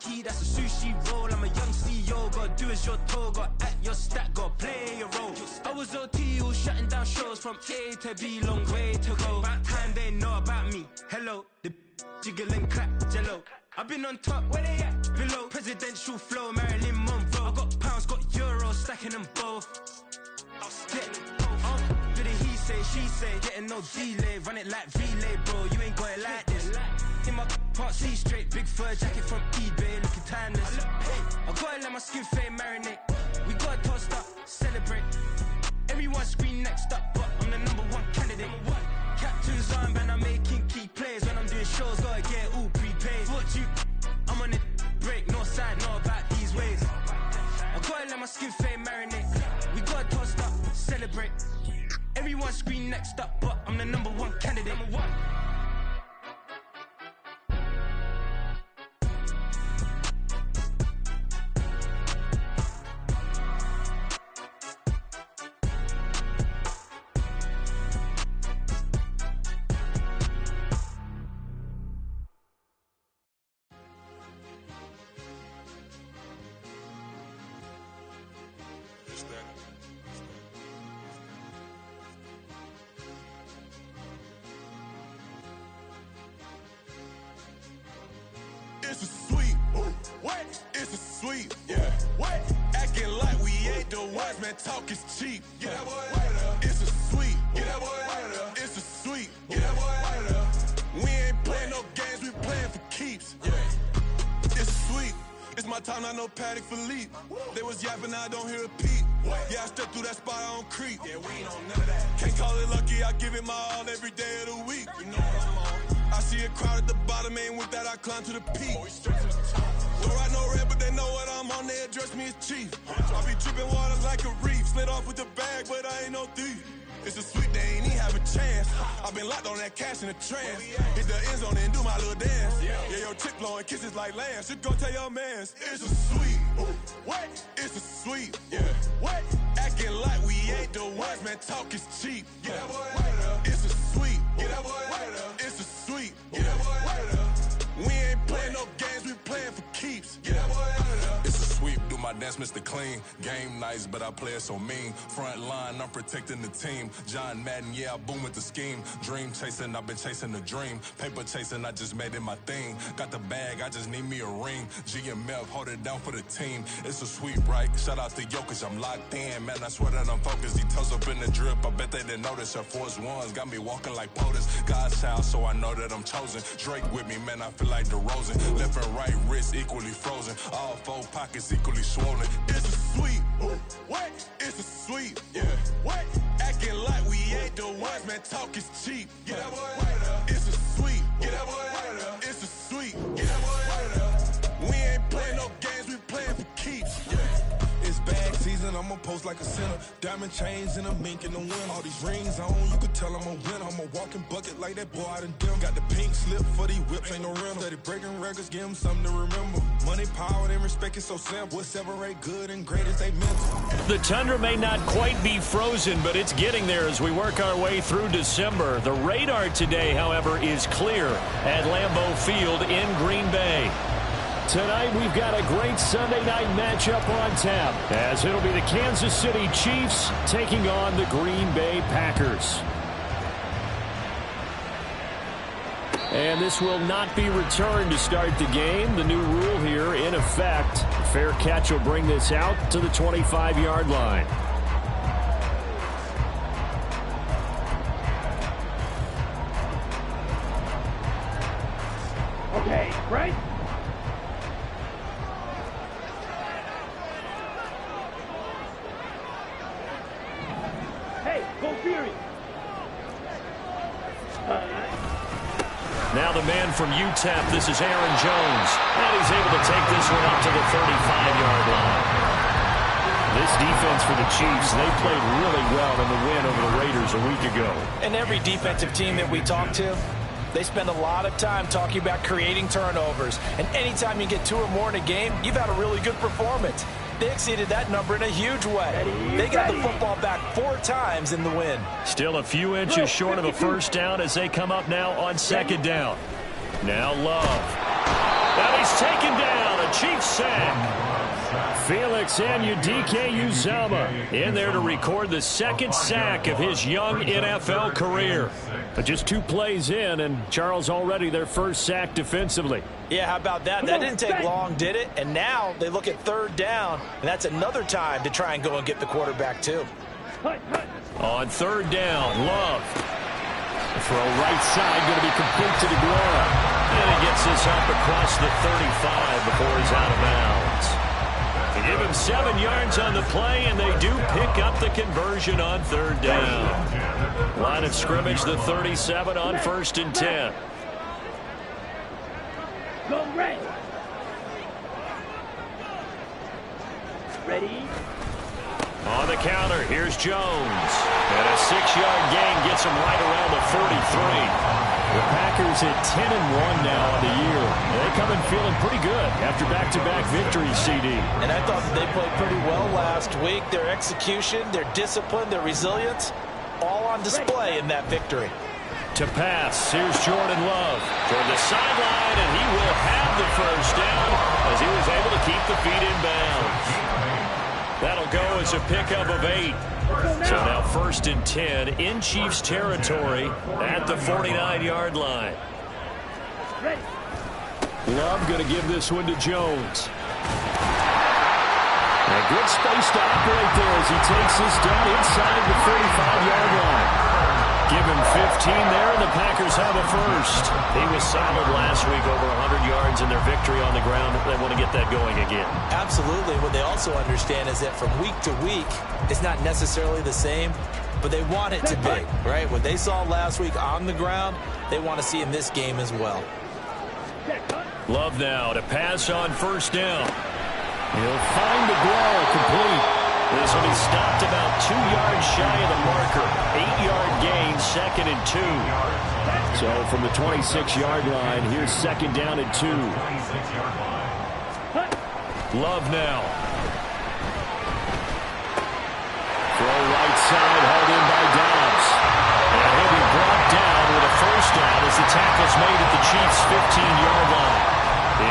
key, that's a sushi roll. I'm a young CEO, gotta do as you're told. Gotta act your stat, gotta play your role. I was OT, all shutting down shows from A to B, long way to go. About time they know about me. Hello, the jiggle and clap, jello. I've been on top, where they at? Below, presidential flow, Marilyn Monroe. I got pounds, got euros, stacking them both. Do the he say, she say, getting no delay, run it like relay, bro. You ain't got it like this. In my part C straight, big fur jacket from eBay, looking timeless. I gotta let my skin fade marinate. We gotta toast up, celebrate. Everyone scream next up, but I'm the #1 candidate. Captain's armband, I'm making key plays. When I'm doing shows, gotta get all prepaid. What you? I'm on it, break, no side, know about these ways. I gotta let my skin fade marinate. We gotta toast up, celebrate. Everyone scream next up, but I'm the #1 candidate. It's a sweep. What? It's a sweep. Yeah. What? Acting like we ain't the ones, man. Talk is cheap. Get that boy out of there. It's a sweep. Get that boy out of there. It's a sweep. Get that boy out of there. We ain't playing no games. We playing for keeps. Yeah. It's sweet. It's my time, not no Paddock Philippe. They was yapping, I don't hear a peep. Yeah, I step through that spot, I don't creep. Yeah, we ain't on none of that. Can't call it lucky, I give it my all every day of the week. You know what I'm on. I see a crowd at the bottom, and with that I climb to the peak. Don't write no red, but they know what I'm on, they address me as chief. I be dripping water like a reef, slid off with the bag, but I ain't no thief. It's a sweet, they ain't even have a chance. I've been locked on that cash in a trance. Hit the end zone and do my little dance. Yeah, your chick blowing kisses like lambs. Should go tell your mans. It's a sweet. What? It's a sweet. Yeah. What? Acting like we ain't the ones, man. Talk is cheap. Get that boy out of there. It's a sweet. Get that boy out of there. It's a sweet. Get that boy out of there. We ain't playing no games, we playing for keeps. Get that boy out of there. It's a sweep, do my dance, Mr. Clean. Game nice, but I play it so mean. Front line, I'm protecting the team. John Madden, yeah, I boom with the scheme. Dream chasing, I've been chasing the dream. Paper chasing, I just made it my thing. Got the bag, I just need me a ring. GMF, hold it down for the team. It's a sweep, right? Shout out to Jokic, I'm locked in. Man, I swear that I'm focused. He toes up in the drip, I bet they didn't notice. Air Force Ones got me walking like POTUS. God's child, so I know that I'm chosen. Drake with me, man, I feel like DeRozan. Left and right wrist equally frozen. All four pockets equally swollen. It's a sweep. What? It's a sweep. Yeah. What? Acting like we ain't the ones, man. Talk is cheap. Get that boy out of there. It's a sweep. Get that boy out of there. It's a sweep. Get that boy out of there. We ain't playing no games, we playing for keeps. Yeah. It's bag season, I'ma post like a sinner. Diamond chains and a mink in the wind. All these rings on, you could tell I'm a winner. I'm a walking bucket like that boy out in Denver. Got the pink slip for these whips, ain't no rental. Steady breaking records, give them something to remember. Money, power, and respect is so simple. What separate good and great is they mental. The tundra may not quite be frozen, but it's getting there as we work our way through December. The radar today, however, is clear at Lambeau Field in Green Bay. Tonight, we've got a great Sunday night matchup on tap, as it'll be the Kansas City Chiefs taking on the Green Bay Packers. And this will not be returned to start the game. The new rule here in effect. Fair catch will bring this out to the 25-yard line. Okay, right? Hey, go Fury! Now the man from UTEP, this is Aaron Jones. And he's able to take this one up to the 35-yard line. This defense for the Chiefs, they played really well in the win over the Raiders a week ago. And every defensive team that we talk to, they spend a lot of time talking about creating turnovers. And anytime you get 2 or more in a game, you've had a really good performance. They exceeded that number in a huge way. They got the football back 4 times in the win. Still a few inches short of a first down as they come up now on second down. Now Love. And he's taken down. A Chiefs sack. Felix Anudike-Uzomah in there to record the second sack of his young NFL career. But just 2 plays in, and Charles already their first sack defensively. Yeah, how about that? That didn't take long, did it? And now they look at 3rd down, and that's another time to try and go and get the quarterback too. On 3rd down, Love. The throw right side going to be complete to DeGuara. And he gets this up across the 35 before he's out of bounds. They give him 7 yards on the play, and they do pick up the conversion on 3rd down. Line of scrimmage, the 37 on 1st and 10. Go red. Ready? On the counter, here's Jones. And a 6-yard gain gets him right around the 43. The Packers at 10-1 now on the year. They come in feeling pretty good after back-to-back victories, CD. And I thought that they played pretty well last week. Their execution, their discipline, their resilience, all on display in that victory. To pass, here's Jordan Love toward the sideline, and he will have the first down as he was able to keep the feet in bounds. That'll go as a pickup of 8. So now 1st and 10 in Chiefs territory at the 49-yard line. Love going to give this one to Jones. A good space to operate there as he takes this down inside the 45-yard line. Give him 15 there, and the Packers have a first. He was solid last week, over 100 yards in their victory on the ground. They want to get that going again. Absolutely. What they also understand is that from week to week, it's not necessarily the same, but they want it to be, right? What they saw last week on the ground, they want to see in this game as well. Love now to pass on 1st down. He'll find DeGuara complete. This will be stopped about 2 yards shy of the marker. 8-yard gain, 2nd and 2. So from the 26-yard line, here's 2nd down and 2. Love now. Throw right side, hauled in by Dobbs. And he'll be brought down with a first down as the tackle's made at the Chiefs' 15-yard line.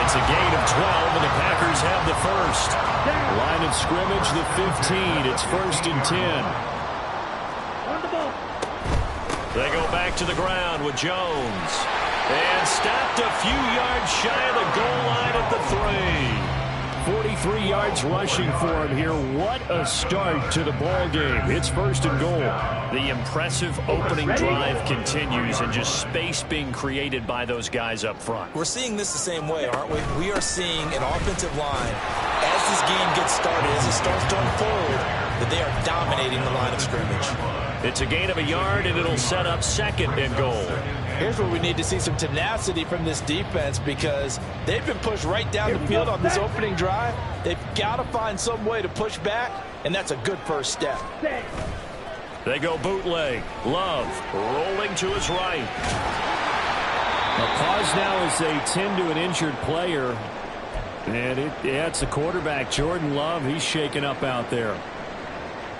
It's a gain of 12, and the Packers have the first. Line of scrimmage, the 15. It's 1st and 10. They go back to the ground with Jones. And stopped a few yards shy of the goal line at the 3. 43 yards rushing for him here. What a start to the ball game. It's 1st and goal. The impressive opening drive continues, and just space being created by those guys up front. We're seeing this the same way, aren't we? We are seeing an offensive line, as this game gets started, as it starts to unfold, that they are dominating the line of scrimmage. It's a gain of a yard, and it'll set up 2nd and goal. Here's where we need to see some tenacity from this defense, because they've been pushed right down the field on this opening drive. They've got to find some way to push back, and that's a good first step. They go bootleg. Love rolling to his right. A pause now as they tend to an injured player. And it's the quarterback, Jordan Love. He's shaken up out there.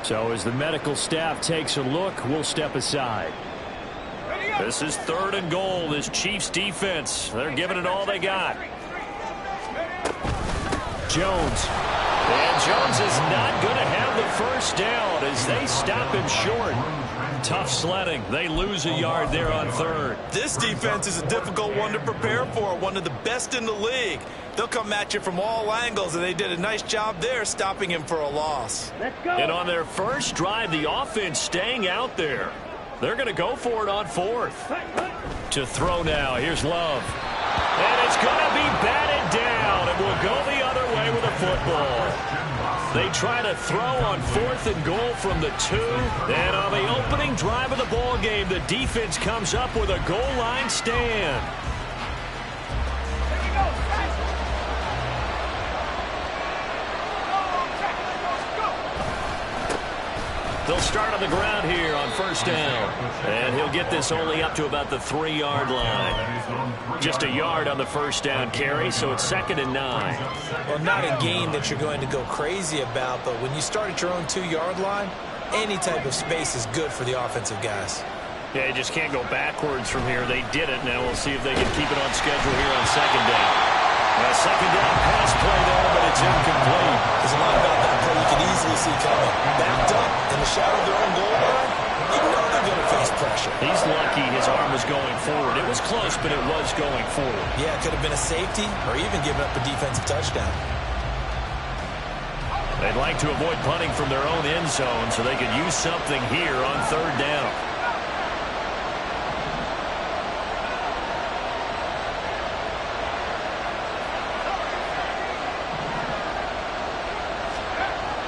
So as the medical staff takes a look, we'll step aside. This is 3rd and goal. This Chiefs defense, they're giving it all they got. Jones. And Jones is not going to have the first down as they stop him short. Tough sledding. They lose a yard there on 3rd. This defense is a difficult one to prepare for, one of the best in the league. They'll come at you from all angles, and they did a nice job there stopping him for a loss. Let's go. And on their first drive, the offense staying out there. They're going to go for it on 4th. To throw now. Here's Love. And it's going to be batted down, and will go the other way with a football. They try to throw on 4th and goal from the 2. And on the opening drive of the ball game, the defense comes up with a goal line stand. They'll start on the ground here on 1st down. And he'll get this only up to about the 3-yard line. Just a yard on the 1st down carry, so it's 2nd and 9. Well, not a game that you're going to go crazy about, but when you start at your own 2-yard line, any type of space is good for the offensive guys. Yeah, you just can't go backwards from here. They did it. Now we'll see if they can keep it on schedule here on 2nd down. A second down pass play there, but it's incomplete. There's a lot about that play you can easily see coming. Backed up in the shadow of their own goal line, you know they're going to face pressure. He's lucky his arm was going forward. It was close, but it was going forward. Yeah, it could have been a safety or even given up a defensive touchdown. They'd like to avoid punting from their own end zone so they could use something here on third down.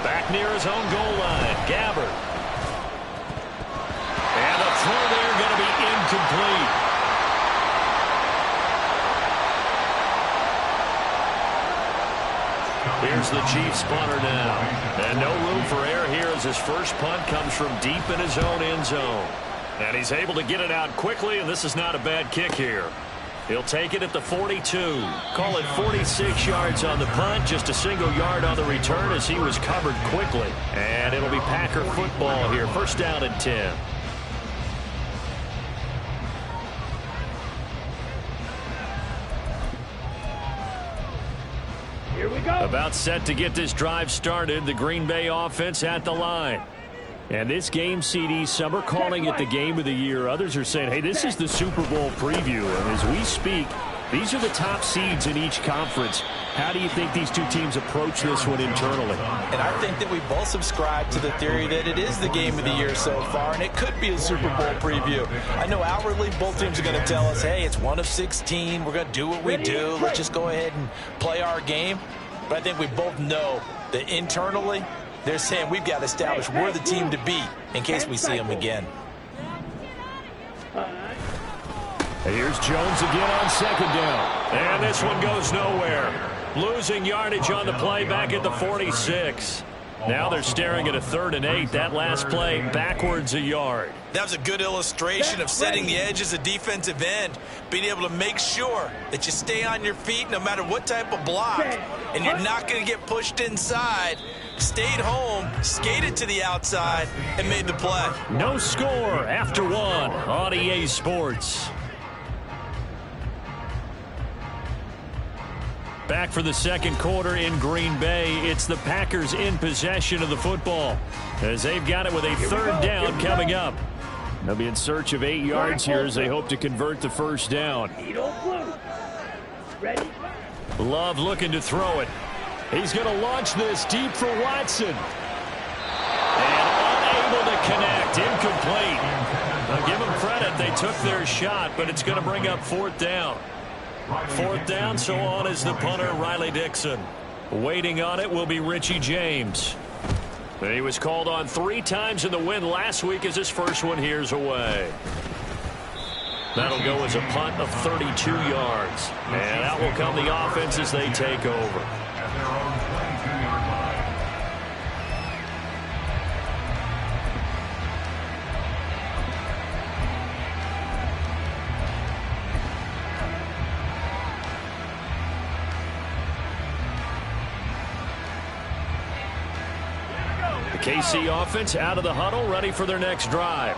Back near his own goal line, Gabbard. And the throw there going to be incomplete. Here's the Chiefs punter now. And no room for error here as his first punt comes from deep in his own end zone. And he's able to get it out quickly, and this is not a bad kick here. He'll take it at the 42. Call it 46 yards on the punt, just a single yard on the return as he was covered quickly. And it'll be Packer football here, first down and 10. Here we go. About set to get this drive started, the Green Bay offense at the line. And this game, CD, some are calling it the game of the year. Others are saying, hey, this is the Super Bowl preview. And as we speak, these are the top seeds in each conference. How do you think these two teams approach this one internally? And I think that we both subscribe to the theory that it is the game of the year so far, and it could be a Super Bowl preview. I know outwardly both teams are going to tell us, hey, it's 1 of 16. We're going to do what we do. Let's just go ahead and play our game. But I think we both know that internally, they're saying we've got to establish we're the team to beat in case we see them again. Here's Jones again on second down. And this one goes nowhere. Losing yardage on the play back at the 46. Now they're staring at a 3rd and 8. That last play backwards a yard. That was a good illustration of setting the edge as a defensive end, being able to make sure that you stay on your feet no matter what type of block, and you're not going to get pushed inside. Stayed home, skated to the outside, and made the play. No score after 1 on EA Sports. Back for the second quarter in Green Bay. It's the Packers in possession of the football as they've got it with a 3rd down coming up. They'll be in search of 8 yards here as they hope to convert the first down. Ready? Love looking to throw it. He's going to launch this deep for Watson. And unable to connect. Incomplete. Now give them credit. They took their shot, but it's going to bring up 4th down. 4th down, so on is the punter, Riley Dixon. Waiting on it will be Richie James. He was called on 3 times in the win last week as his first one here's away. That'll go as a punt of 32 yards. And out will come the offense as they take over. KC offense out of the huddle, ready for their next drive.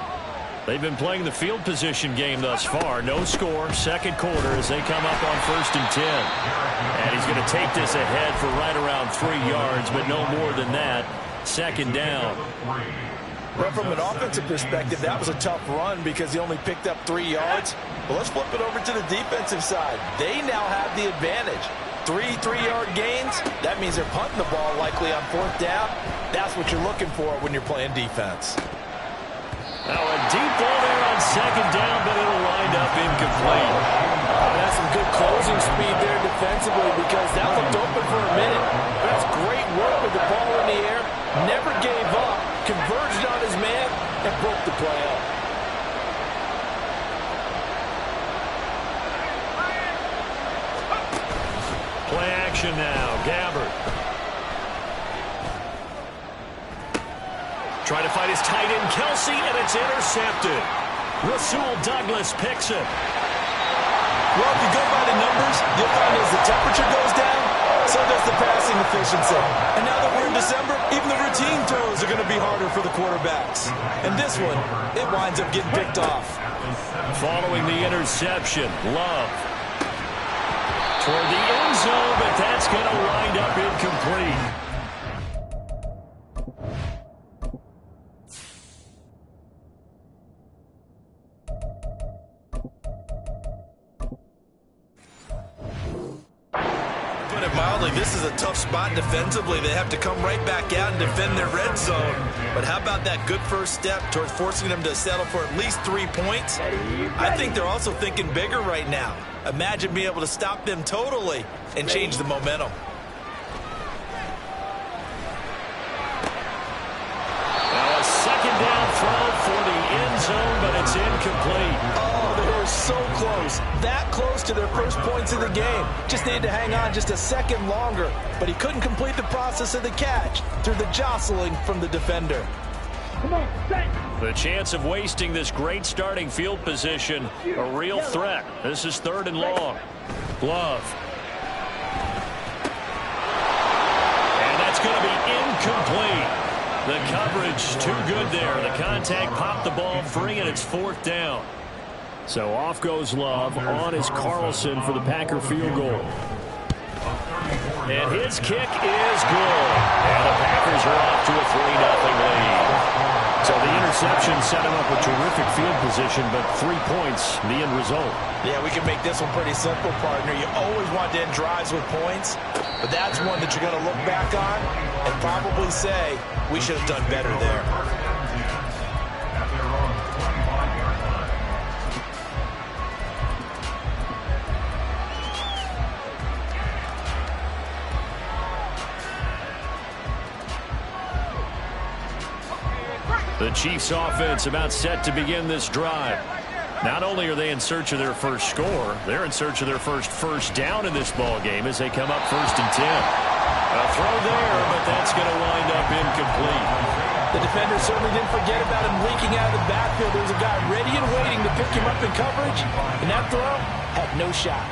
They've been playing the field position game thus far. No score, second quarter as they come up on 1st and 10. And he's going to take this ahead for right around 3 yards, but no more than that. 2nd down. Well, from an offensive perspective, that was a tough run because he only picked up 3 yards. But let's flip it over to the defensive side. They now have the advantage. 3 3-yard gains, that means they're punting the ball likely on 4th down. That's what you're looking for when you're playing defense. Now a deep ball there on 2nd down, but it'll wind up incomplete. That's some good closing speed there defensively because that looked open for a minute. That's great work with the ball in the air. Never gave up, converged on his man, and broke the play up. Play action now. Gabbard. Trying to fight his tight end, Kelsey, and it's intercepted. Rasul Douglas picks it. Well, if you go by the numbers, you'll find as the temperature goes down, so does the passing efficiency. And now that we're in December, even the routine throws are going to be harder for the quarterbacks. And this one, it winds up getting picked off. Following the interception, Love. toward the end zone, but that's going to wind up incomplete. Put it mildly, this is a tough spot defensively. They have to come right back out and defend their red zone. But how about that good first step towards forcing them to settle for at least 3 points? I think they're also thinking bigger right now. Imagine being able to stop them totally and change the momentum. Now a second down throw for the end zone, but it's incomplete. Oh, they were so close. That close to their first points of the game. Just needed to hang on just a second longer. But he couldn't complete the process of the catch through the jostling from the defender. The chance of wasting this great starting field position, a real threat. This is 3rd and long. Glove. And that's going to be incomplete. The coverage too good there. The contact popped the ball free, and it's 4th down. So off goes Love. On is Carlson for the Packer field goal. And his kick is good. And the Packers are off to a 3-0 lead. So the interception set him up a terrific field position, but 3 points, the end result. Yeah, we can make this one pretty simple, partner. You always want to end drives with points, but that's one that you're going to look back on and probably say, we should have done better there. The Chiefs offense about set to begin this drive. Not only are they in search of their first score, they're in search of their first down in this ball game as they come up 1st and 10. A throw there, but that's going to wind up incomplete. The defender certainly didn't forget about him leaking out of the backfield. There was a guy ready and waiting to pick him up in coverage, and that throw had no shot.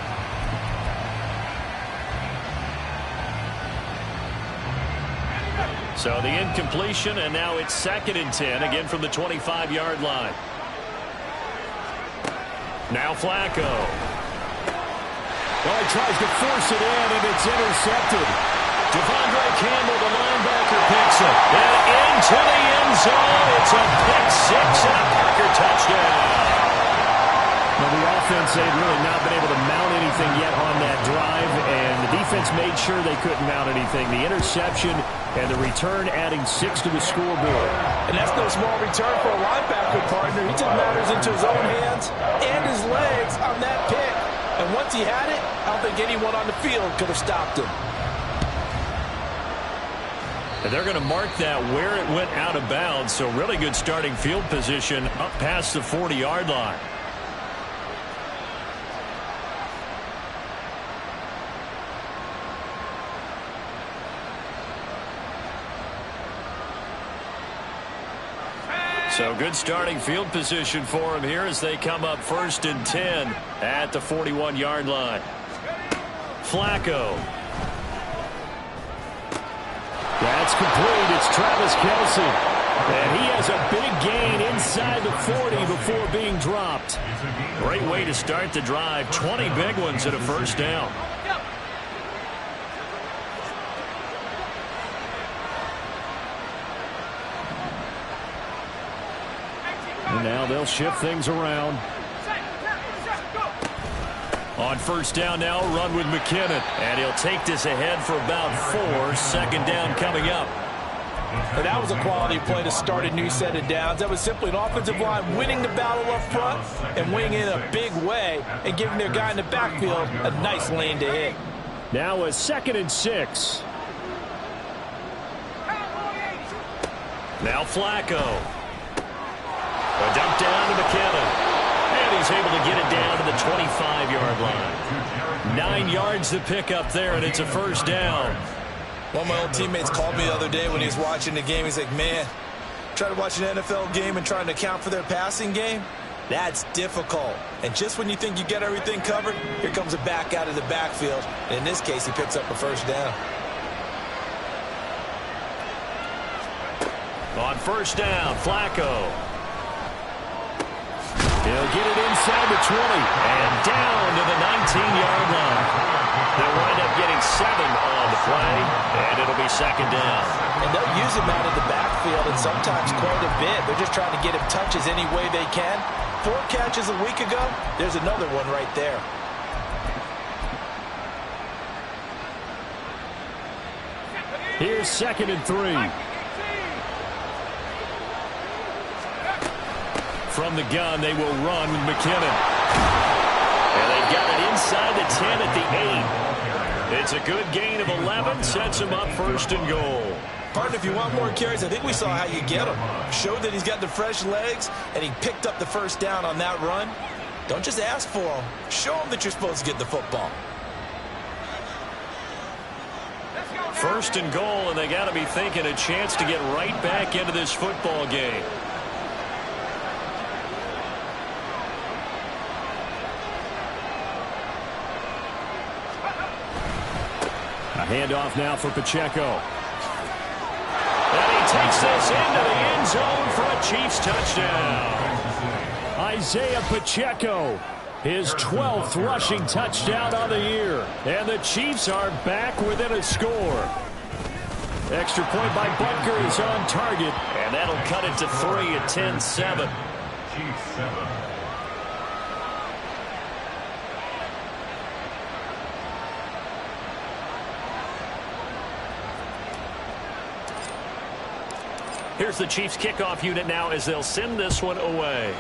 So the incompletion, and now it's 2nd and 10, again from the 25-yard line. Now Flacco. Well, he tries to force it in, and it's intercepted. Devondre Campbell, the linebacker, picks it. And into the end zone. It's a pick six and a Packer touchdown. Well, the offense, they've really not been able to mount anything yet on that drive, and the defense made sure they couldn't mount anything. The interception and the return adding 6 to the scoreboard. And that's no small return for a linebacker, partner. He took matters into his own hands and his legs on that pick. And once he had it, I don't think anyone on the field could have stopped him. And they're going to mark that where it went out of bounds, so really good starting field position up past the 40-yard line. So good starting field position for him here as they come up 1st and 10 at the 41-yard line. Flacco. That's complete. It's Travis Kelce. And he has a big gain inside the 40 before being dropped. Great way to start the drive. 20 big ones at a 1st down. And now they'll shift things around. On 1st down now, run with McKinnon. And he'll take this ahead for about 4. 2nd down coming up. And that was a quality play to start a new set of downs. That was simply an offensive line winning the battle up front and winning in a big way and giving their guy in the backfield a nice lane to hit. Now a 2nd and 6. Now Flacco. A dump down to McKinnon. And he's able to get it down to the 25-yard line. 9 yards to pick up there, and it's a 1st down. One of my old teammates called me the other day when he was watching the game. He's like, man, trying to watch an NFL game and trying to account for their passing game, that's difficult. And just when you think you get everything covered, here comes a back out of the backfield. And in this case, he picks up a 1st down. On 1st down, Flacco. He'll get it inside the 20 and down to the 19-yard line. They'll wind up getting 7 on the play, and it'll be second down. And they'll use him out of the backfield, and sometimes quite a bit. They're just trying to get him touches any way they can. 4 catches a week ago, there's another one right there. Here's 2nd and 3. From the gun, they will run with McKinnon. And they've got it inside the 10 at the 8. It's a good gain of 11, sets him up 1st and goal. Partner, if you want more carries, I think we saw how you get him. Showed that he's got the fresh legs, and he picked up the 1st down on that run. Don't just ask for him. Show him that you're supposed to get the football. 1st and goal, and they got to be thinking a chance to get right back into this football game. A handoff now for Pacheco. And he takes this into the end zone for a Chiefs touchdown. Isaiah Pacheco, his 12th rushing touchdown on the year. And the Chiefs are back within a score. Extra point by Butker is on target. And that'll cut it to 3 at 10-7. Chiefs 7. Here's the Chiefs kickoff unit now as they'll send this one away.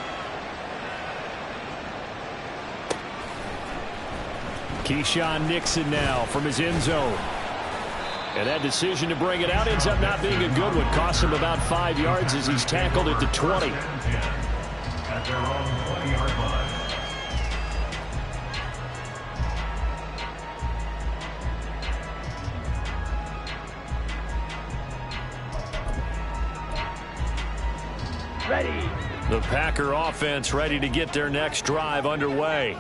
Keyshawn Nixon now from his end zone. And that decision to bring it out ends up not being a good one. Costs him about 5 yards as he's tackled at the 20. At their own 20-yard line. The Packer offense ready to get their next drive underway.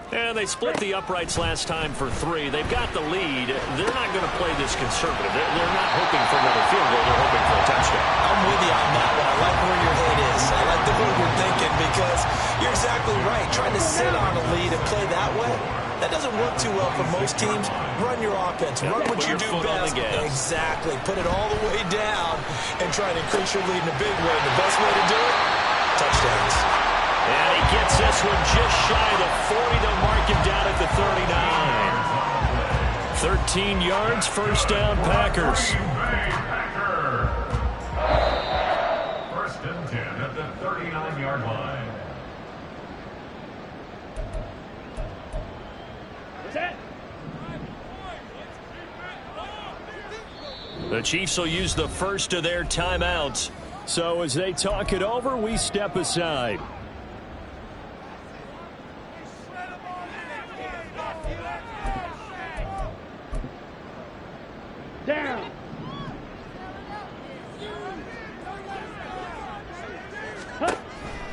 And they split the uprights last time for 3. They've got the lead. They're not going to play this conservative. They're not hoping for another field goal. They're hoping for a touchdown. I'm with you on that one. I like where your head is. I like the way you're thinking because you're exactly right. Trying to sit on a lead and play that way, that doesn't work too well for most teams. Run your offense. Run what you do best. Exactly. Put it all the way down and try to increase your lead in a big way. The best way to do it, touchdowns. And he gets this one just shy of the 40. They'll mark him down at the 39. 13 yards, 1st down, Packers. 1st and 10 at the 39-yard line. The Chiefs will use the first of their timeouts. So as they talk it over, we step aside. Down.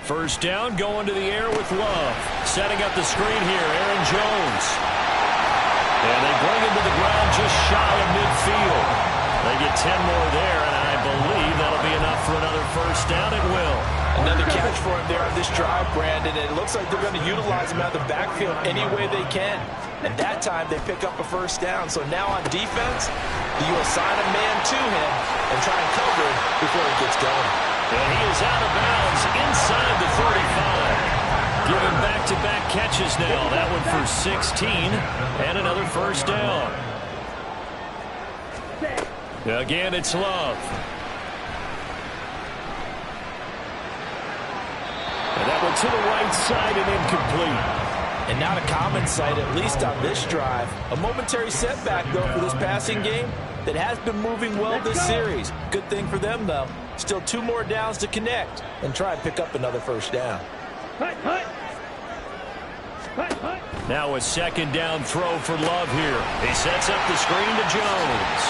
First down, going to the air with Love. Setting up the screen here, Aaron Jones. And they bring him to the ground just shy of midfield. They get 10 more there, and I believe that'll be enough for another 1st down. It will. Another catch for him there on this drive, Brandon, and it looks like they're going to utilize him out of the backfield any way they can. And that time, they pick up a 1st down. So now on defense, you assign a man to him and try and cover it before he gets going. And he is out of bounds inside the 35. Giving back-to-back catches now. That one for 16 and another 1st down. Again, it's Love. And that one to the right side and incomplete. And not a common sight, at least on this drive. A momentary setback, though, for this passing game that has been moving well this series. Good thing for them, though. Still 2 more downs to connect and try and pick up another 1st down. Now a 2nd down throw for Love here. He sets up the screen to Jones.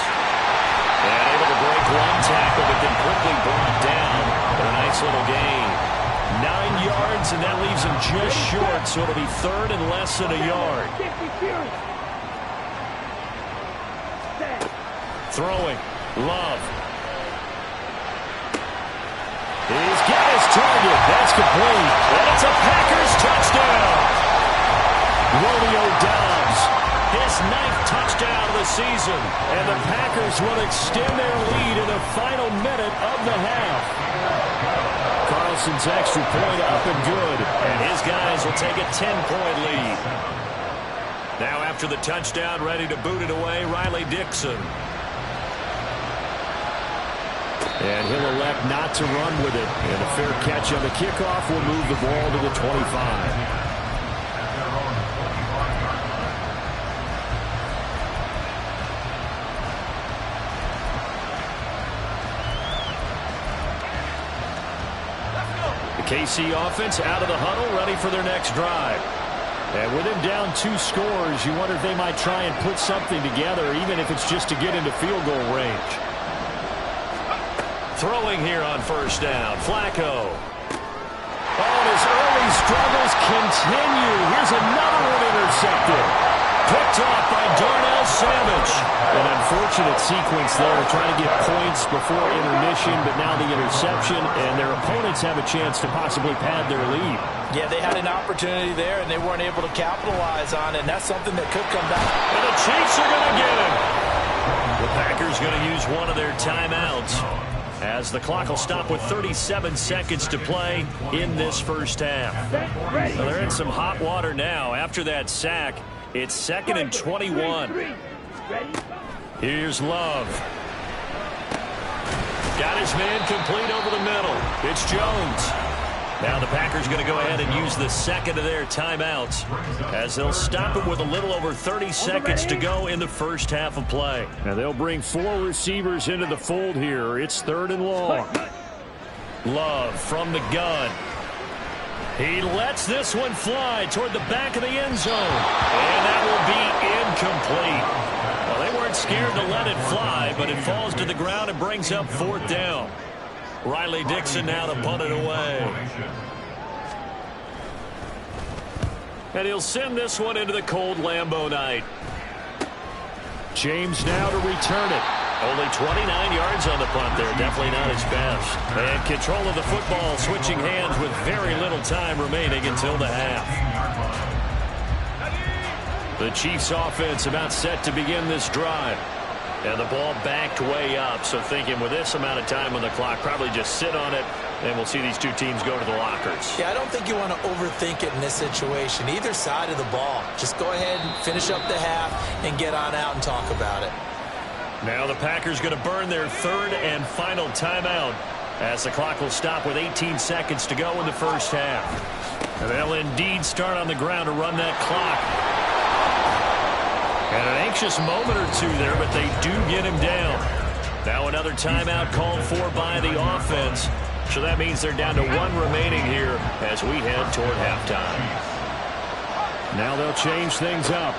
And able to break one tackle, but then quickly brought down. But a nice little gain. 9 yards, and that leaves him just short, so it'll be 3rd and less than a yard. Throwing. Love. He's got his target. That's complete. And it's a Packers touchdown. Romeo Doubs, his 9th season, and the Packers will extend their lead in the final minute of the half. Carlson's extra point up and good, and his guys will take a 10-point lead. Now after the touchdown, ready to boot it away, Riley Dixon. And he'll elect not to run with it. And a fair catch on the kickoff will move the ball to the 25. KC offense out of the huddle, ready for their next drive. And with him down 2 scores, you wonder if they might try and put something together, even if it's just to get into field goal range. Throwing here on first down, Flacco. Oh, and his early struggles continue. Here's another one intercepted. Picked off by Darnell Savage. An unfortunate sequence there, trying to get points before intermission, but now the interception, and their opponents have a chance to possibly pad their lead. Yeah, they had an opportunity there, and they weren't able to capitalize on it, and that's something that could come back. And the Chiefs are going to get him. The Packers going to use one of their timeouts, as the clock will stop with 37 seconds to play in this first half. Well, they're in some hot water now after that sack. It's 2nd and 21. Here's Love. Got his man complete over the middle. It's Jones. Now the Packers going to go ahead and use the second of their timeouts, as they'll stop it with a little over 30 seconds to go in the first half of play. And they'll bring 4 receivers into the fold here. It's 3rd and long. Love from the gun. He lets this one fly toward the back of the end zone. And that will be incomplete. Well, they weren't scared to let it fly, but it falls to the ground and brings up 4th down. Riley Dixon now to punt it away. And he'll send this one into the cold Lambeau night. James now to return it. Only 29 yards on the punt there. Definitely not his best. And control of the football, switching hands with very little time remaining until the half. The Chiefs offense about set to begin this drive. And the ball backed way up. So thinking with this amount of time on the clock, probably just sit on it, and we'll see these two teams go to the lockers. Yeah, I don't think you want to overthink it in this situation. Either side of the ball. Just go ahead and finish up the half and get on out and talk about it. Now the Packers going to burn their 3rd and final timeout, as the clock will stop with 18 seconds to go in the first half. And they'll indeed start on the ground to run that clock. And an anxious moment or two there, but they do get him down. Now another timeout called for by the offense. So that means they're down to 1 remaining here as we head toward halftime. Now they'll change things up.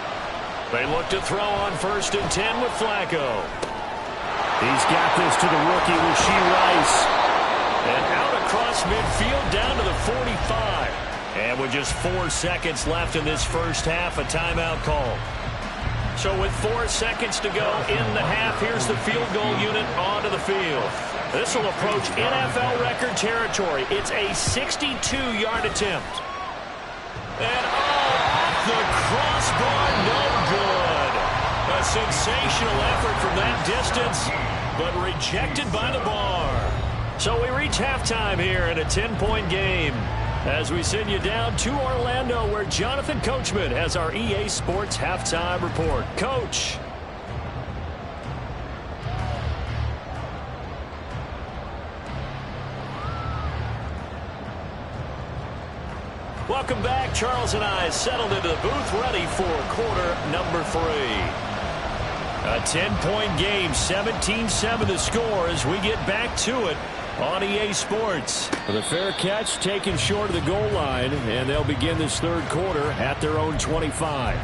They look to throw on 1st and 10 with Flacco. He's got this to the rookie, Rashee Rice. And out across midfield down to the 45. And with just 4 seconds left in this first half, a timeout call. So with 4 seconds to go in the half, here's the field goal unit onto the field. This will approach NFL record territory. It's a 62-yard attempt. And off the crossbar, no good. A sensational effort from that distance, but rejected by the bar. So we reach halftime here in a 10-point game, as we send you down to Orlando, where Jonathan Coachman has our EA Sports Halftime Report. Coach. Welcome back. Charles and I settled into the booth, ready for quarter number 3. A 10-point game, 17-7 the score as we get back to it on EA Sports. The fair catch taken short of the goal line, and they'll begin this 3rd quarter at their own 25.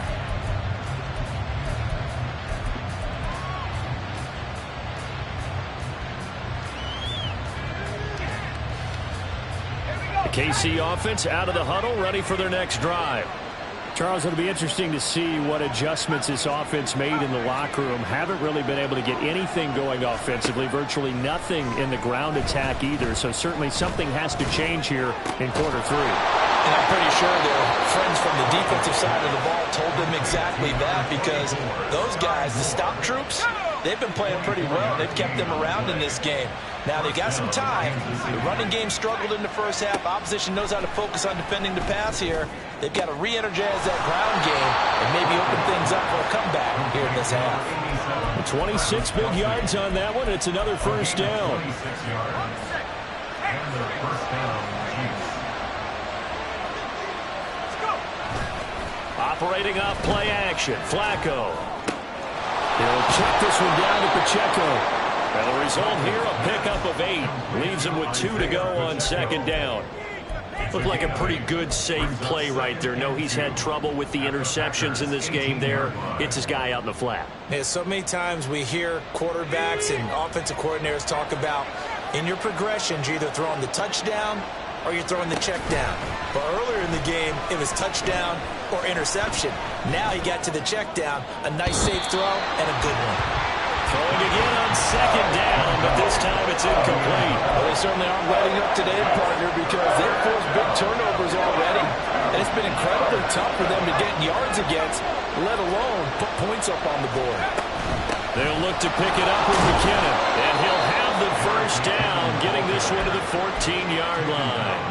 The KC offense out of the huddle, ready for their next drive. Charles, it'll be interesting to see what adjustments this offense made in the locker room. Haven't really been able to get anything going offensively, virtually nothing in the ground attack either. So certainly something has to change here in quarter 3. And I'm pretty sure their friends from the defensive side of the ball told them exactly that, because those guys, the stop troops, they've been playing pretty well. They've kept them around in this game. Now, they've got some time. The running game struggled in the first half. Opposition knows how to focus on defending the pass here. They've got to re-energize that ground game and maybe open things up for a comeback here in this half. 26 big yards on that one. It's another first down. Operating off play action. Flacco. He'll check this one down to Pacheco. And the result here, a pickup of 8. Leaves him with 2 to go on second down. Looked like a pretty good, safe play right there. No, he's had trouble with the interceptions in this game there. Hits his guy out in the flat. Yeah, so many times we hear quarterbacks and offensive coordinators talk about in your progressions, you're either throwing the touchdown or you're throwing the check down. But earlier in the game, it was touchdown or interception. Now he got to the check down, a nice safe throw and a good one. Throwing again on second down, but this time it's incomplete. Well, they certainly aren't letting up today, partner, because they've forced big turnovers already. And it's been incredibly tough for them to get yards against, let alone put points up on the board. They'll look to pick it up with McKinnon. And he'll have the first down, getting this one to the 14-yard line.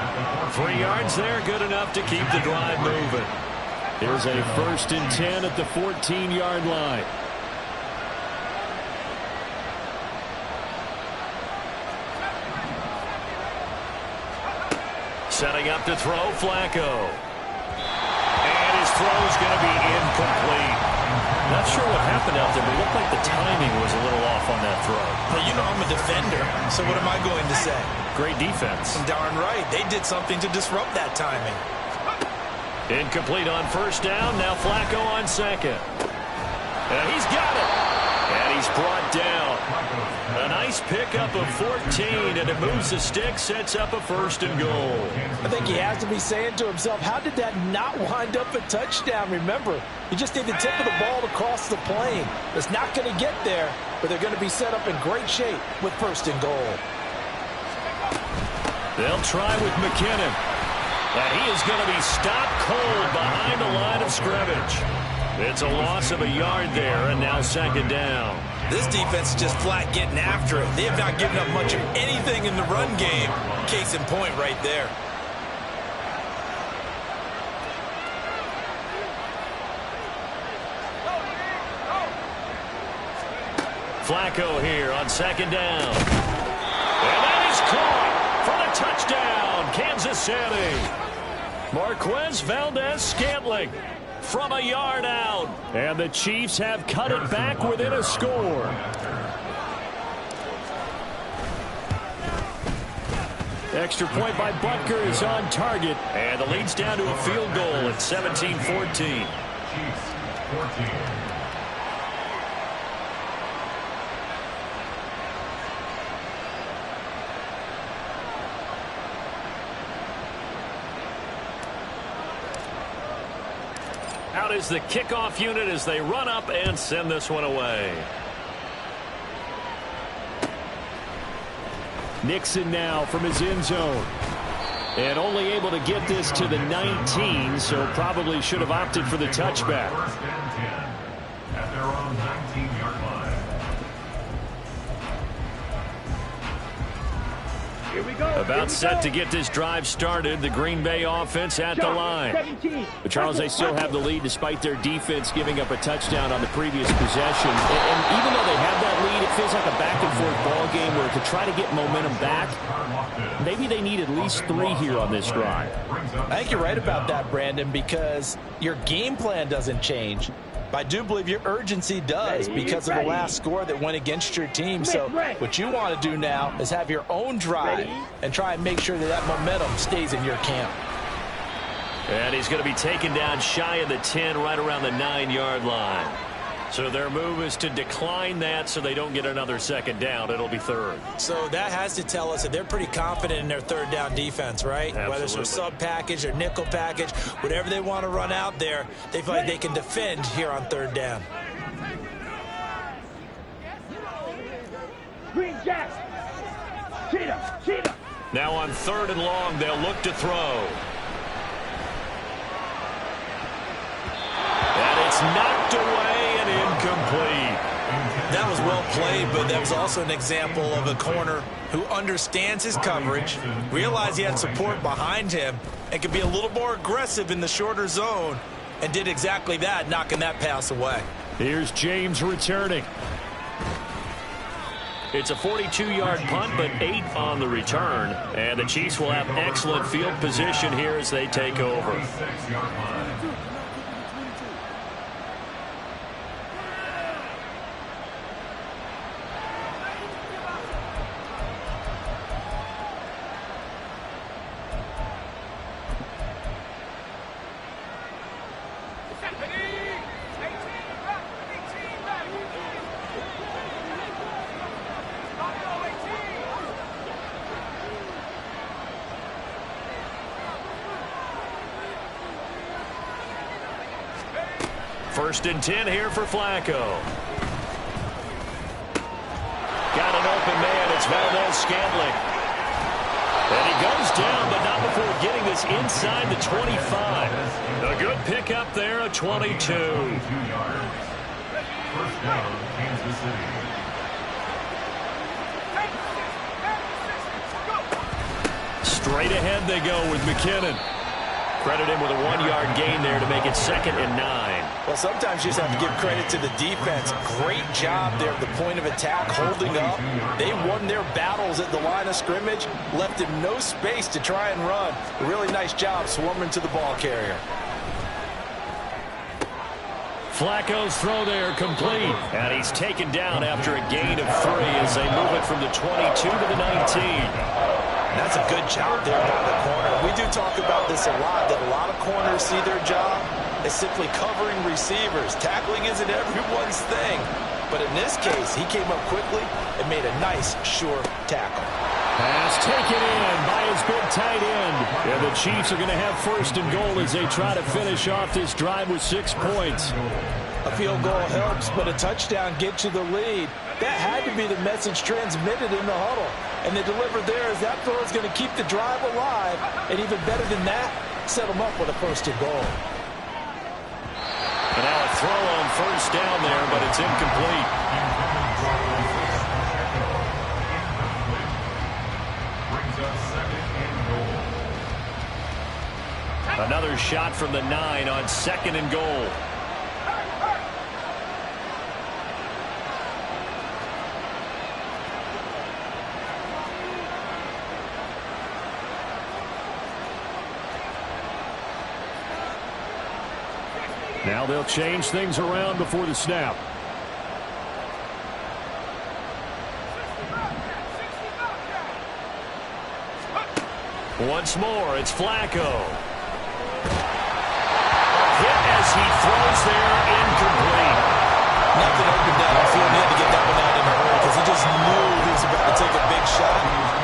3 yards there, good enough to keep the drive moving. Here's a 1st and 10 at the 14-yard line. Setting up to throw, Flacco. And his throw's going to be incomplete. Not sure what happened out there, but it looked like the timing was a little off on that throw. Well, you know I'm a defender, so what am I going to say? Great defense. Darn right. They did something to disrupt that timing. Incomplete on first down. Now Flacco on second. And he's got it. And he's brought down. A nice pickup of 14, and it moves the stick, sets up a 1st and goal. I think he has to be saying to himself, how did that not wind up a touchdown? Remember, you just need the tip of the ball to cross the plane. It's not going to get there, but they're going to be set up in great shape with 1st and goal. They'll try with McKinnon. And he is going to be stopped cold behind the line of scrimmage. It's a loss of a yard there, and now 2nd down. This defense is just flat getting after it. They have not given up much of anything in the run game. Case in point right there. Flacco here on 2nd down. And that is caught for the touchdown, Kansas City. Marquez Valdez-Scantling from a yard out. And the Chiefs have cut it back within a score. Extra point by Butker is on target. And the lead's down to a field goal at 17-14. Chiefs 14. Out is the kickoff unit as they run up and send this one away. Nixon now from his end zone. And only able to get this to the 19, so probably should have opted for the touchback. 1st and 10 at their own 19-yard line. Here we go. About set to get this drive started. The Green Bay offense at the line. But Charles, they still have the lead despite their defense giving up a touchdown on the previous possession. And even though they have that lead, it feels like a back-and-forth ball game where to try to get momentum back, maybe they need at least 3 here on this drive. I think you're right about that, Brandon, because your game plan doesn't change. I do believe your urgency does because of the last score that went against your team. So what you want to do now is have your own drive and try and make sure that that momentum stays in your camp. And he's going to be taken down shy of the 10, right around the 9-yard line. So their move is to decline that so they don't get another 2nd down. It'll be 3rd. So that has to tell us that they're pretty confident in their 3rd down defense, right? Absolutely. Whether it's a sub package or nickel package, whatever they want to run out there, they feel like they can defend here on 3rd down. Green Jack. Cheetah. Now on 3rd and long, they'll look to throw. knocked away and incomplete. That was well played, but that was also an example of a corner who understands his coverage, realized he had support behind him, and could be a little more aggressive in the shorter zone, and did exactly that, knocking that pass away. Here's James returning. It's a 42-yard punt, but 8 on the return. And the Chiefs will have excellent field position here as they take over. First and 10 here for Flacco. Got an open man. It's Valdez-Scantling. And he goes down, but not before getting this inside the 25. A good pickup there, a 22. First down, Kansas City. Straight ahead they go with McKinnon. Credit him with a 1-yard gain there to make it 2nd and 9. Well, sometimes you just have to give credit to the defense. Great job there at the point of attack, holding up. They won their battles at the line of scrimmage, left him no space to try and run. A really nice job swarming to the ball carrier. Flacco's throw there complete. And he's taken down after a gain of 3 as they move it from the 22 to the 19. That's a good job there by the corner. We do talk about this a lot, that a lot of corners see their job as simply covering receivers. Tackling isn't everyone's thing. But in this case, he came up quickly and made a nice, sure tackle. Pass taken in by his big tight end. And the Chiefs are going to have 1st and goal as they try to finish off this drive with 6 points. A field goal helps, but a touchdown gets you the lead. That had to be the message transmitted in the huddle. And they delivered there as that throw is going to keep the drive alive. And even better than that, set them up with a 1st and goal. And now a throw on 1st down there, but it's incomplete. Brings us 2nd and goal. Another shot from the 9 on 2nd and goal. Now they'll change things around before the snap. Once more, it's Flacco. Hit as he throws there, incomplete. Nothing open downfield. He had to get that one out in a hurry because he just knew he was about to take a big shot.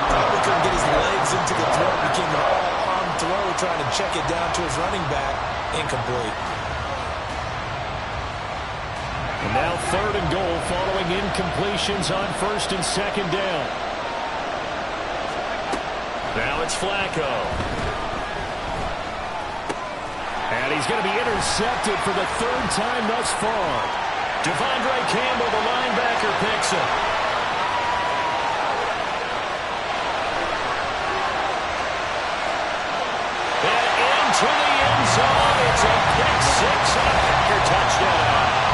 Probably couldn't get his legs into the throw. Became an all-arm throw, trying to check it down to his running back. Incomplete. And now 3rd and goal following incompletions on 1st and 2nd down. Now it's Flacco. And he's going to be intercepted for the 3rd time thus far. Devondre Campbell, the linebacker, picks him. And into the end zone. It's a pick 6 and a Packer touchdown.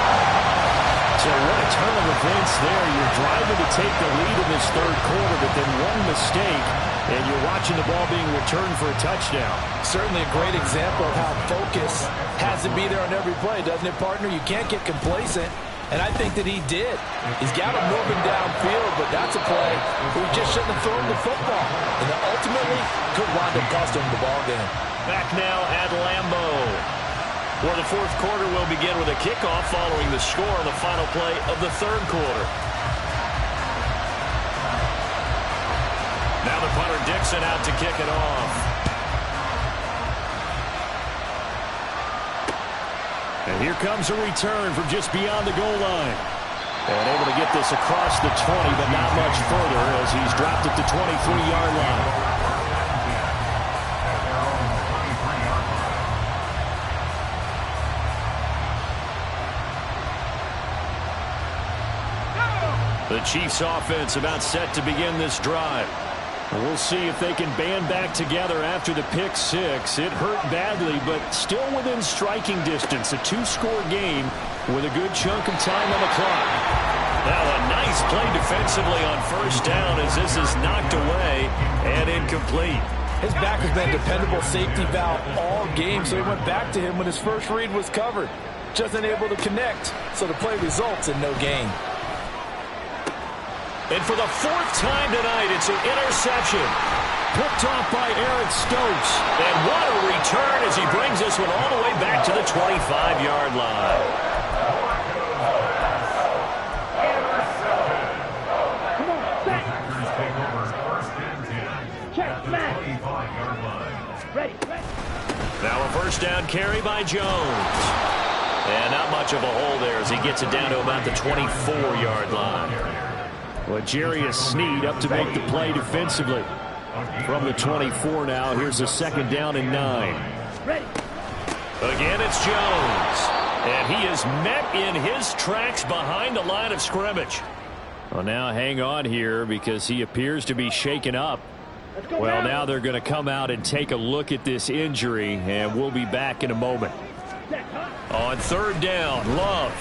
So what a turn of events there. You're driving to take the lead in this 3rd quarter, but then one mistake, and you're watching the ball being returned for a touchdown. Certainly a great example of how focus has to be there on every play, doesn't it, partner? You can't get complacent, and I think that he did. He's got him moving downfield, but that's a play where he just shouldn't have thrown the football. And then ultimately could wind up costing him the ball game. Back now at Lambeau, where the 4th quarter will begin with a kickoff following the score on the final play of the 3rd quarter. Now the punter Dixon out to kick it off. And here comes a return from just beyond the goal line. And able to get this across the 20, but not much further as he's dropped at the 23-yard line. The Chiefs offense about set to begin this drive. We'll see if they can band back together after the pick six. It hurt badly, but still within striking distance. A two-score game with a good chunk of time on the clock. Now a nice play defensively on first down as this is knocked away and incomplete. His back has been a dependable safety valve all game, so he went back to him when his first read was covered. Just unable to connect, so the play results in no gain. And for the fourth time tonight, it's an interception. Picked off by Eric Stokes. And what a return as he brings this one all the way back to the 25-yard line. Now a first down carry by Jones. And not much of a hole there as he gets it down to about the 24-yard line. Well, Jarius Sneed up to make the play defensively. From the 24 now, here's a second down and 9. Again, it's Jones. And he is met in his tracks behind the line of scrimmage. Well, now hang on here because he appears to be shaken up. Well, now they're going to come out and take a look at this injury, and we'll be back in a moment. On third down, Love.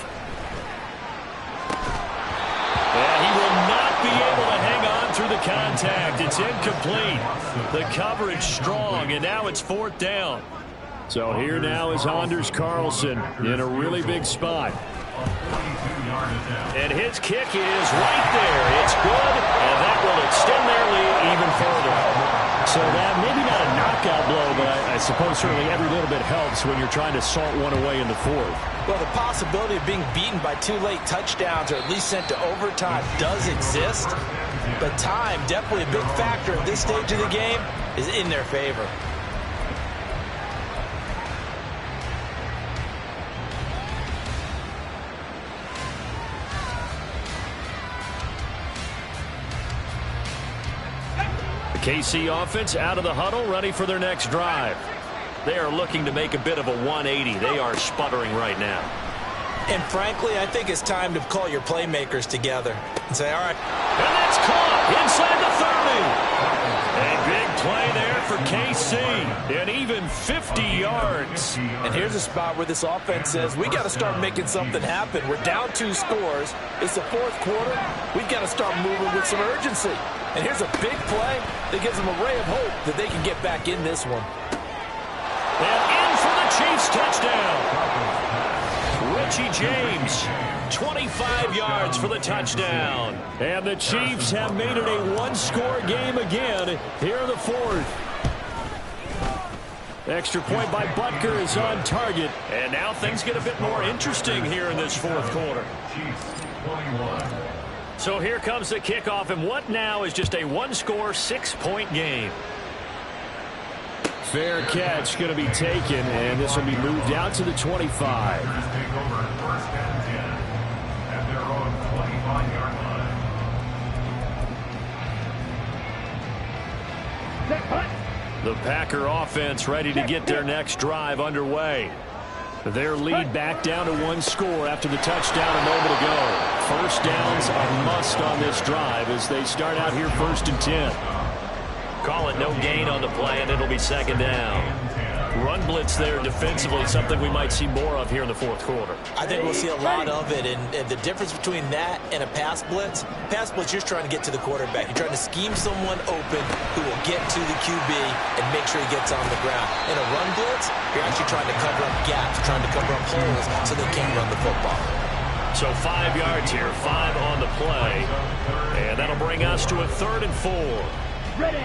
And he will not be able to hang on through the contact. It's incomplete. The coverage strong, and now it's fourth down. So here now is Anders Carlson in a really big spot. And his kick is right there. It's good, and that will extend their lead even further. So that maybe not a knockout blow, but I suppose certainly every little bit helps when you're trying to salt one away in the fourth. Well, the possibility of being beaten by 2 late touchdowns or at least sent to overtime does exist. But time, definitely a big factor at this stage of the game, is in their favor. KC offense out of the huddle, ready for their next drive. They are looking to make a bit of a 180. They are sputtering right now. And frankly, I think it's time to call your playmakers together and say, all right. And that's caught inside the 30. A big play there for KC. And even 50 yards. And here's a spot where this offense says, we got to start making something happen. We're down 2 scores. It's the fourth quarter. We've got to start moving with some urgency. And here's a big play that gives them a ray of hope that they can get back in this one. And in for the Chiefs touchdown. Richie James, 25 yards for the touchdown. And the Chiefs have made it a one-score game again here in the fourth. Extra point by Butker is on target. And now things get a bit more interesting here in this fourth quarter. So here comes the kickoff, and what now is just a one-score, 6-point game. Fair catch going to be taken, and this will be moved out to the 25. The Packer offense ready to get their next drive underway. Their lead back down to 1 score after the touchdown a moment ago. First downs are must on this drive as they start out here 1st and 10. Call it no gain on the play, and it'll be second down. Run blitz there defensively, something we might see more of here in the fourth quarter. I think we'll see a lot of it, and the difference between that and a pass blitz, you're trying to get to the quarterback. You're trying to scheme someone open who will get to the QB and make sure he gets on the ground. In a run blitz, you're actually trying to cover up gaps, trying to cover up holes so they can't run the football. So 5 yards here, 5 on the play, and that'll bring us to a 3rd and 4. Ready.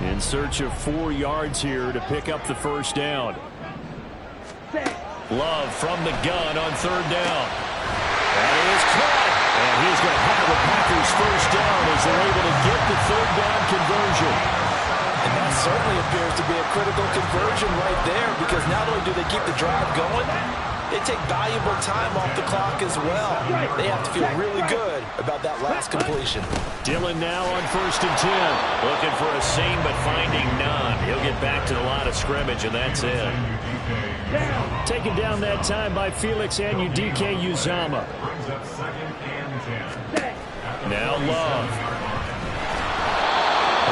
In search of 4 yards here to pick up the first down. Love from the gun on 3rd down. That is caught. And he's going to have the Packers first down as they're able to get the 3rd down conversion. And that certainly appears to be a critical conversion right there, because not only do they keep the drive going, they take valuable time off the clock as well. They have to feel really good about that last completion. Dillon now on 1st and 10. Looking for a seam, but finding none. He'll get back to the line of scrimmage, and that's it. Taken down that time by Felix Anudike-Uzomah. Now Love.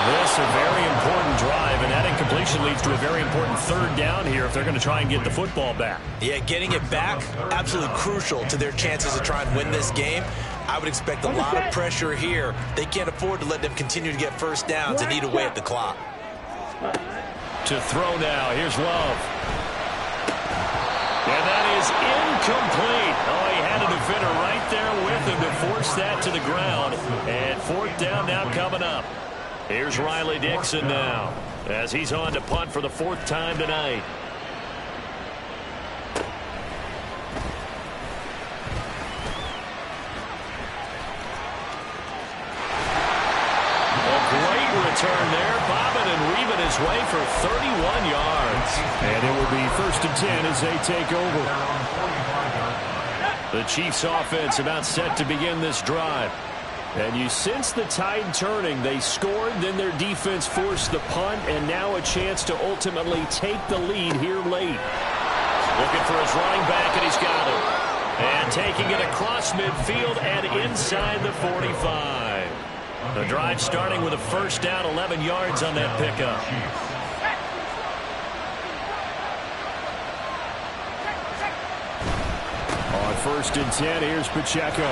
This a very important drive, and that incompletion leads to a very important third down here if they're going to try and get the football back. Yeah, getting it back, absolutely crucial to their chances to try and win this game. I would expect a lot of pressure here. They can't afford to let them continue to get first downs and eat away at the clock. To throw now, here's Love. And that is incomplete. Oh, he had a defender right there with him to force that to the ground. And fourth down now coming up. Here's Riley Dixon now as he's on to punt for the fourth time tonight. A great return there, bobbing and weaving his way for 31 yards. And it will be 1st and 10 as they take over. The Chiefs offense about set to begin this drive. And you sense the tide turning. They scored, then their defense forced the punt, and now a chance to ultimately take the lead here late. Looking for his running back, and he's got him. And taking it across midfield and inside the 45. The drive starting with a first down, 11 yards on that pickup. On 1st and 10, here's Pacheco.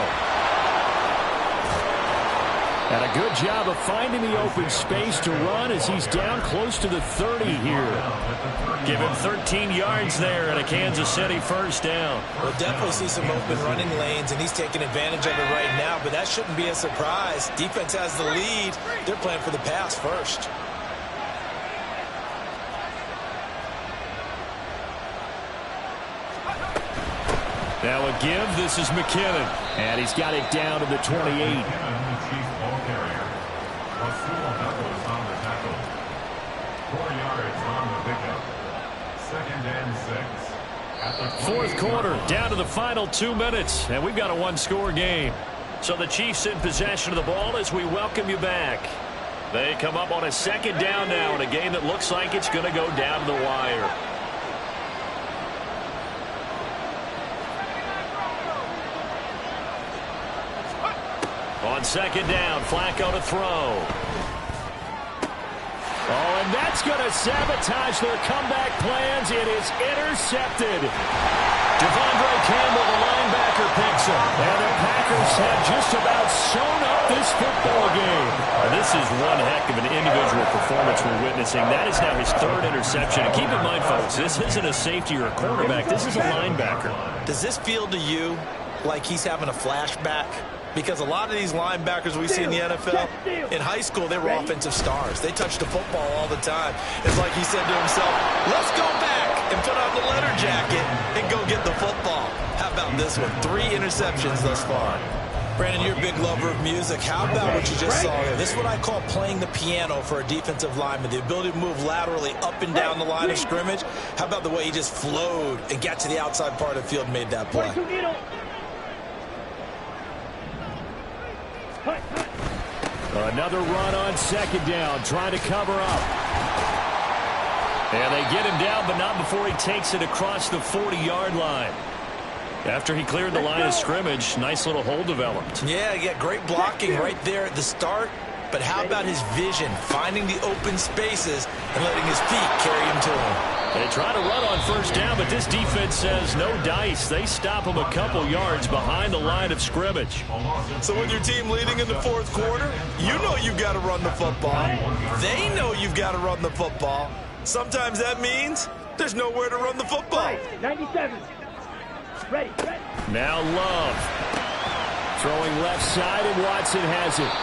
And a good job of finding the open space to run as he's down close to the 30 here. Give him 13 yards there and a Kansas City first down. We'll definitely see some open running lanes, and he's taking advantage of it right now, but that shouldn't be a surprise. Defense has the lead. They're playing for the pass first. Now a give. This is McKinnon. And he's got it down to the 28. Fourth quarter, down to the final 2 minutes, and we've got a one-score game. So the Chiefs in possession of the ball as we welcome you back. They come up on a second down now in a game that looks like it's going to go down to the wire. On second down, Flacco to throw. Oh, and that's going to sabotage their comeback plans. It is intercepted. Devondre Campbell, the linebacker, picks him. And the Packers have just about sewn up this football game. This is one heck of an individual performance we're witnessing. That is now his third interception. And keep in mind, folks, this isn't a safety or a quarterback. This is a linebacker. Does this feel to you like he's having a flashback? Because a lot of these linebackers we see in the NFL, in high school, they were offensive stars. They touched the football all the time. It's like he said to himself, let's go back and put on the letter jacket and go get the football. How about this one? 3 interceptions thus far. Brandon, you're a big lover of music. How about what you just saw there? This is what I call playing the piano for a defensive lineman, the ability to move laterally up and down the line of scrimmage. How about the way he just flowed and got to the outside part of the field and made that play? Another run on second down, trying to cover up. And they get him down, but not before he takes it across the 40-yard line. After he cleared the line of scrimmage, nice little hole developed. Yeah, great blocking right there at the start. But how about his vision, finding the open spaces and letting his feet carry him to him? They try to run on first down, but this defense says no dice. They stop him a couple yards behind the line of scrimmage. So with your team leading in the fourth quarter, you know you've got to run the football. They know you've got to run the football. Sometimes that means there's nowhere to run the football. 97. Ready. Now Love. Throwing left side, and Watson has it.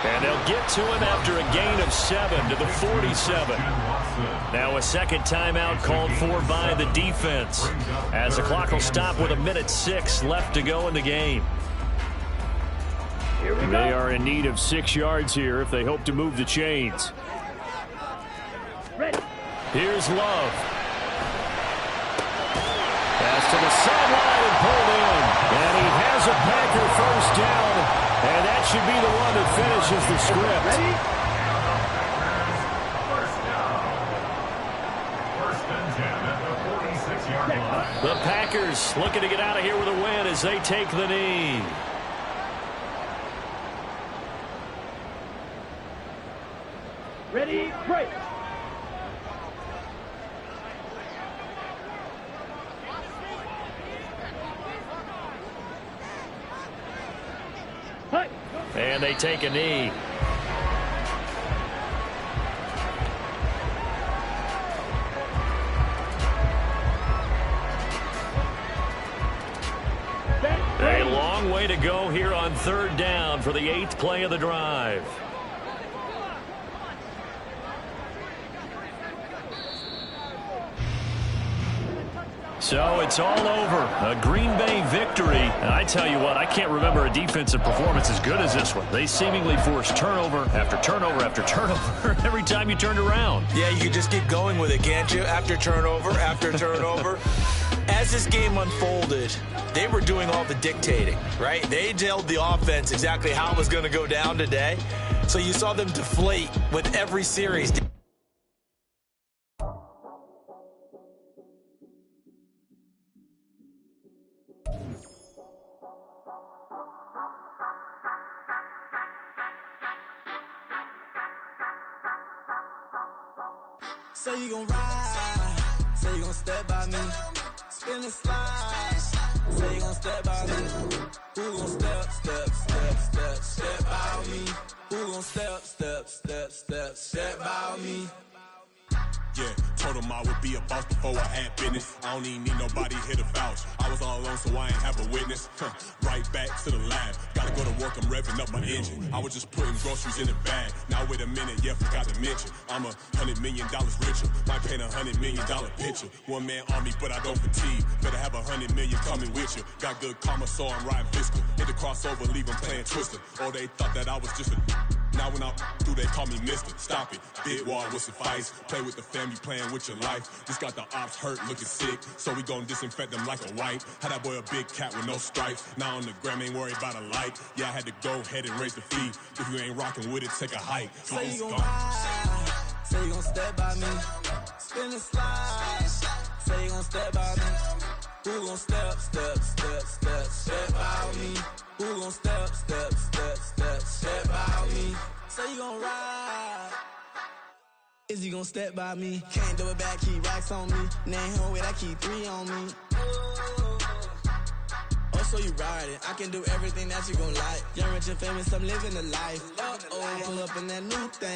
And they'll get to him after a gain of 7 to the 47. Now a second timeout called for by the defense, as the clock will stop with 1:06 left to go in the game. They are in need of 6 yards here if they hope to move the chains. Here's Love. Pass to the sideline and pulled in. And he has a Packer first down. And that should be the one that finishes the script. The Packers looking to get out of here with a win as they take the knee. Ready, break. And they take a knee. A long way to go here on third down for the 8th play of the drive. So it's all over. A Green Bay victory. And I tell you what, I can't remember a defensive performance as good as this one. They seemingly forced turnover after turnover after turnover every time you turned around. Yeah, you can just keep going with it, can't you? After turnover, after turnover. As this game unfolded, they were doing all the dictating, right? They told the offense exactly how it was going to go down today. So you saw them deflate with every series. Say you gon' ride, say you gon' step by me, spin and slide, say you gon' step by me, who gon' step by me, who gon' step by me. Yeah, told him I would be a boss before I had business. I don't even need nobody here to vouch. I was all alone, so I ain't have a witness. Right back to the lab. Gotta go to work, I'm revving up my engine. I was just putting groceries in the bag. Now wait a minute, yeah, forgot to mention. I'm $100 million richer. Might paint $100 million picture. One man army, but I don't fatigue. Better have 100 million coming with you. Got good karma, so I'm riding fiscal. Hit the crossover, leave them playing Twister. Oh, they thought that I was just a... Now when I do, they call me Mister. Stop it. Big wall with suffice. Play with the family, playing with your life. Just got the ops hurt, looking sick. So we gon' disinfect them like a wipe. Had that boy a big cat with no stripes. Now on the gram, ain't worried about a light. Yeah, I had to go ahead and raise the fee. If you ain't rocking with it, take a hike. Say you gon' ride, say you gon' step by me, spin and slide. Say you gon' step by me, who gon' step by me, who gon' step by me. Say you gon' ride, is you gon' step by me? Can't do it back, keep racks on me. Name home with I keep 3 on me. Oh, so you ride it. I can do everything that you gon' like. Young, rich, and famous, I'm living the life. Pull up in that new thing.